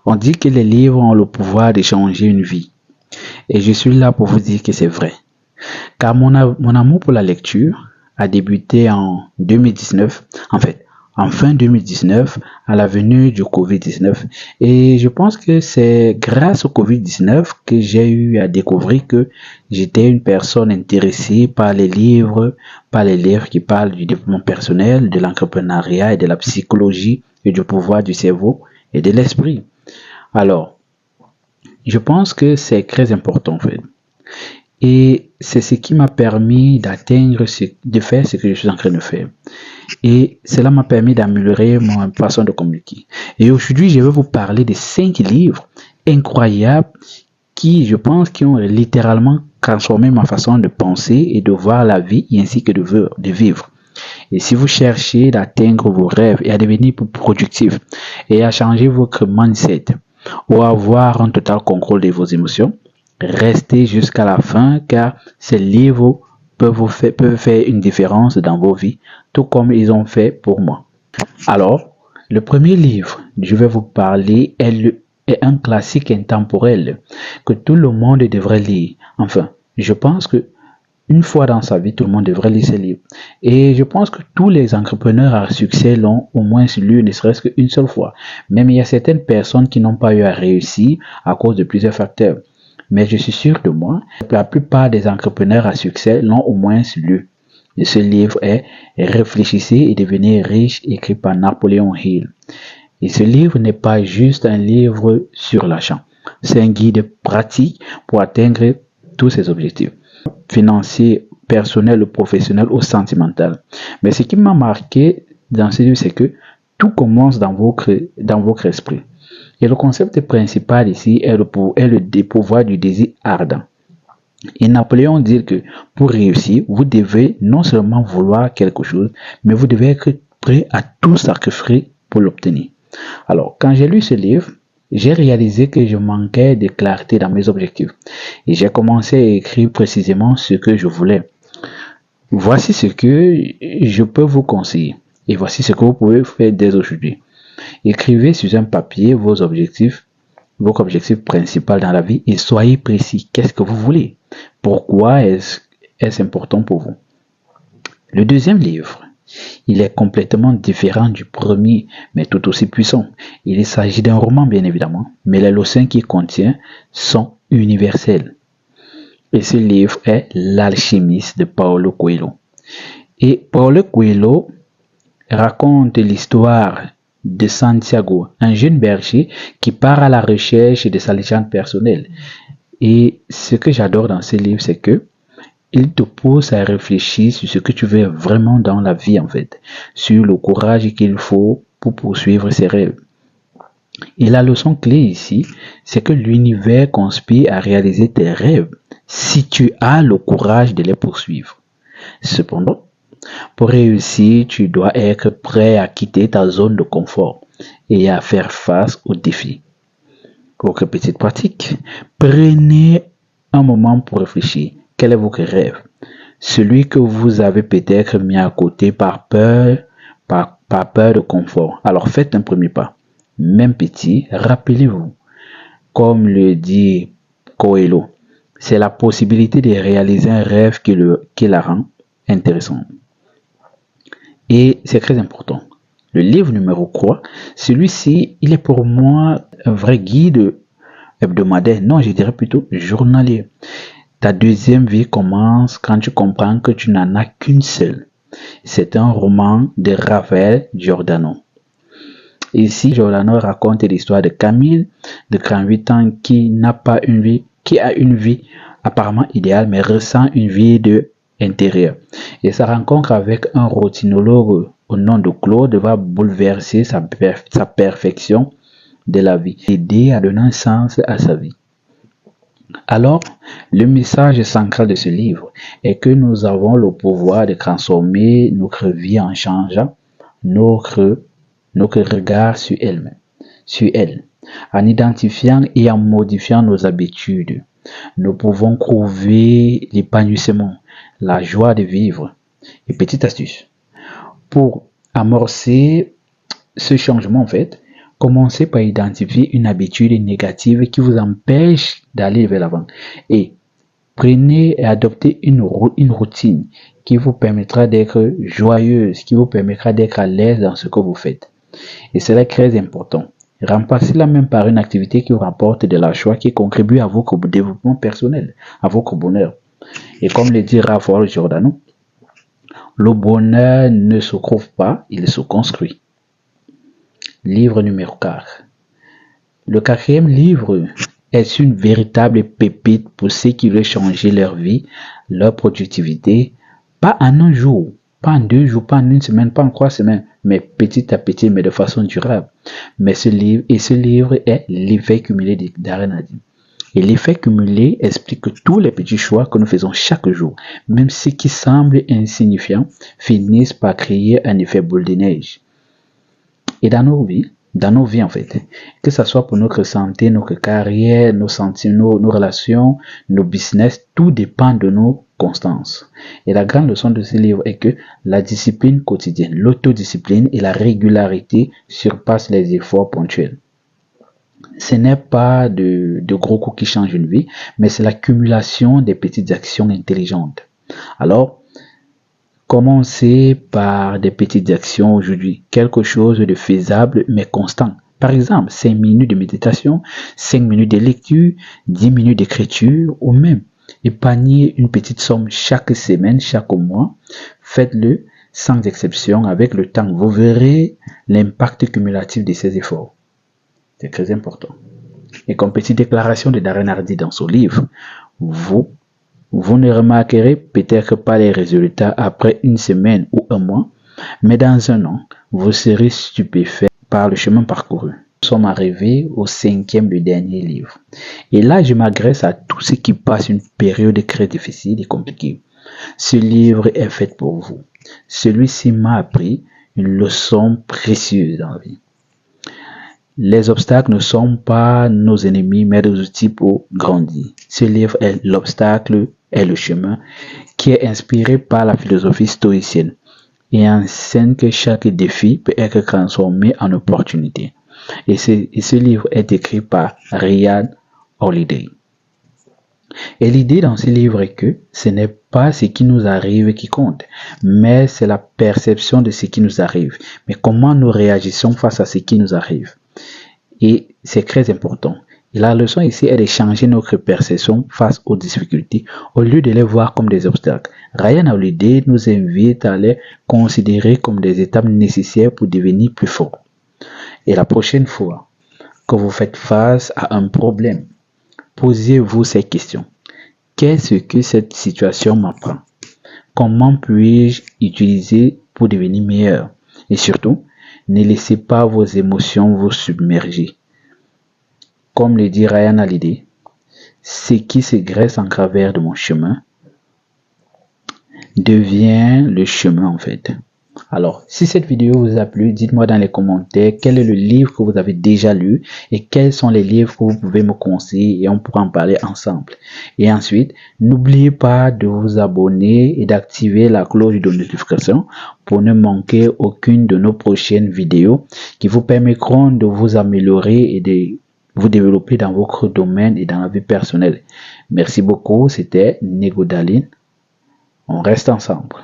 On dit que les livres ont le pouvoir de changer une vie. Et je suis là pour vous dire que c'est vrai. Car mon amour pour la lecture a débuté en 2019, en fin 2019, à la venue du Covid-19. Et je pense que c'est grâce au Covid-19 que j'ai eu à découvrir que j'étais une personne intéressée par les livres qui parlent du développement personnel, de l'entrepreneuriat et de la psychologie et du pouvoir du cerveau et de l'esprit. Alors, je pense que c'est très important en fait. Et c'est ce qui m'a permis de faire ce que je suis en train de faire. Et cela m'a permis d'améliorer ma façon de communiquer. Et aujourd'hui, je vais vous parler de 5 livres incroyables qui, je pense, qui ont littéralement transformé ma façon de penser et de voir la vie ainsi que de vivre. Et si vous cherchez d'atteindre vos rêves et à devenir plus productif et à changer votre mindset ou à avoir un total contrôle de vos émotions, restez jusqu'à la fin car ces livres peuvent faire une différence dans vos vies, tout comme ils ont fait pour moi. Alors, le premier livre que je vais vous parler est un classique intemporel que tout le monde devrait lire. Enfin, je pense que une fois dans sa vie, tout le monde devrait lire ce livre. Et je pense que tous les entrepreneurs à succès l'ont au moins lu, ne serait-ce qu'une seule fois. Même il y a certaines personnes qui n'ont pas eu à réussir à cause de plusieurs facteurs. Mais je suis sûr de moi, la plupart des entrepreneurs à succès l'ont au moins lu. Et ce livre est Réfléchissez et devenez riche, écrit par Napoléon Hill. Et ce livre n'est pas juste un livre sur l'achat. C'est un guide pratique pour atteindre tous ses objectifs financiers, personnels, professionnels ou sentimentaux. Mais ce qui m'a marqué dans ce livre, c'est que tout commence dans votre esprit. Et le concept principal ici est le pouvoir du désir ardent. Et Napoléon dit que pour réussir, vous devez non seulement vouloir quelque chose, mais vous devez être prêt à tout sacrifier pour l'obtenir. Alors, quand j'ai lu ce livre, j'ai réalisé que je manquais de clarté dans mes objectifs. Et j'ai commencé à écrire précisément ce que je voulais. Voici ce que je peux vous conseiller. Et voici ce que vous pouvez faire dès aujourd'hui. Écrivez sur un papier votre objectif principal dans la vie et soyez précis. Qu'est-ce que vous voulez? Pourquoi est-ce important pour vous? Le deuxième livre, il est complètement différent du premier, mais tout aussi puissant. Il s'agit d'un roman, bien évidemment, mais les leçons qu'il contient sont universelles. Et ce livre est L'Alchimiste de Paulo Coelho. Et Paulo Coelho raconte l'histoire de Santiago, un jeune berger qui part à la recherche de sa légende personnelle. Et ce que j'adore dans ce livre, c'est que il te pousse à réfléchir sur ce que tu veux vraiment dans la vie en fait, sur le courage qu'il faut pour poursuivre ses rêves. Et la leçon clé ici, c'est que l'univers conspire à réaliser tes rêves si tu as le courage de les poursuivre. Cependant, pour réussir, tu dois être prêt à quitter ta zone de confort et à faire face aux défis. Autre petite pratique, prenez un moment pour réfléchir. Quel est votre rêve? Celui que vous avez peut-être mis à côté par peur de confort. Alors faites un premier pas. Même petit, rappelez-vous, comme le dit Coelho, c'est la possibilité de réaliser un rêve qui la rend intéressante. Et c'est très important. Le livre numéro 3, celui-ci, il est pour moi un vrai guide hebdomadaire. Non, je dirais plutôt journalier. Ta deuxième vie commence quand tu comprends que tu n'en as qu'une seule. C'est un roman de Raphaël Giordano. Ici, Giordano raconte l'histoire de Camille, de 38 ans, qui a une vie apparemment idéale, mais ressent une vide intérieure. Et sa rencontre avec un routinologue au nom de Claude va bouleverser sa perfection de la vie, aider à donner un sens à sa vie. Alors, le message central de ce livre est que nous avons le pouvoir de transformer notre vie en changeant notre regard sur elle. En identifiant et en modifiant nos habitudes, nous pouvons trouver l'épanouissement, la joie de vivre. Et petite astuce, pour amorcer ce changement en fait, Commencez par identifier une habitude négative qui vous empêche d'aller vers l'avant. Et prenez et adoptez une routine qui vous permettra d'être joyeuse, qui vous permettra d'être à l'aise dans ce que vous faites. Et c'est très important. Remplacez-la même par une activité qui vous rapporte de la joie, qui contribue à votre développement personnel, à votre bonheur. Et comme le dit Raphaël Giordano, le bonheur ne se trouve pas, il se construit. Livre numéro 4. Le 4e livre est une véritable pépite pour ceux qui veulent changer leur vie, leur productivité, pas en un jour, pas en 2 jours, pas en 1 semaine, pas en 3 semaines, mais petit à petit, mais de façon durable. Mais ce livre est l'effet cumulé d'Darren Hardy. Et l'effet cumulé explique que tous les petits choix que nous faisons chaque jour, même ceux qui semblent insignifiants, finissent par créer un effet boule de neige. Et dans nos vies en fait, que ce soit pour notre santé, notre carrière, nos relations, nos business, tout dépend de nos constances. Et la grande leçon de ce livre est que la discipline quotidienne, l'autodiscipline et la régularité surpassent les efforts ponctuels. Ce n'est pas de gros coups qui changent une vie, mais c'est l'accumulation des petites actions intelligentes. Alors, commencez par des petites actions aujourd'hui, quelque chose de faisable mais constant. Par exemple, 5 minutes de méditation, 5 minutes de lecture, 10 minutes d'écriture ou même épargnez une petite somme chaque semaine, chaque mois. Faites-le sans exception avec le temps. Vous verrez l'impact cumulatif de ces efforts. C'est très important. Et comme petite déclaration de Darren Hardy dans son livre, vous ne remarquerez peut-être pas les résultats après 1 semaine ou 1 mois, mais dans 1 an, vous serez stupéfait par le chemin parcouru. Nous sommes arrivés au 5e du dernier livre. Et là, je m'adresse à tous ceux qui passent une période très difficile et compliquée. Ce livre est fait pour vous. Celui-ci m'a appris une leçon précieuse dans la vie. Les obstacles ne sont pas nos ennemis, mais des outils pour grandir. Ce livre est L'obstacle est le chemin, qui est inspiré par la philosophie stoïcienne et enseigne que chaque défi peut être transformé en opportunité. Et ce livre est écrit par Ryan Holiday. Et l'idée dans ce livre est que ce n'est pas ce qui nous arrive qui compte, mais c'est la perception de ce qui nous arrive. Mais comment nous réagissons face à ce qui nous arrive. Et c'est très important. Et la leçon ici est de changer notre perception face aux difficultés au lieu de les voir comme des obstacles. Ryan Holiday nous invite à les considérer comme des étapes nécessaires pour devenir plus fort. Et la prochaine fois que vous faites face à un problème, posez-vous ces questions. Qu'est-ce que cette situation m'apprend? Comment puis-je utiliser pour devenir meilleur? Et surtout, ne laissez pas vos émotions vous submerger. Comme le dit Ryan Holiday, ce qui se graisse en travers de mon chemin devient le chemin en fait. Alors, si cette vidéo vous a plu, dites-moi dans les commentaires quel est le livre que vous avez déjà lu et quels sont les livres que vous pouvez me conseiller et on pourra en parler ensemble. Et ensuite, n'oubliez pas de vous abonner et d'activer la cloche de notification pour ne manquer aucune de nos prochaines vidéos qui vous permettront de vous améliorer et de vous développer dans votre domaine et dans la vie personnelle. Merci beaucoup, c'était Nego Darlin. On reste ensemble.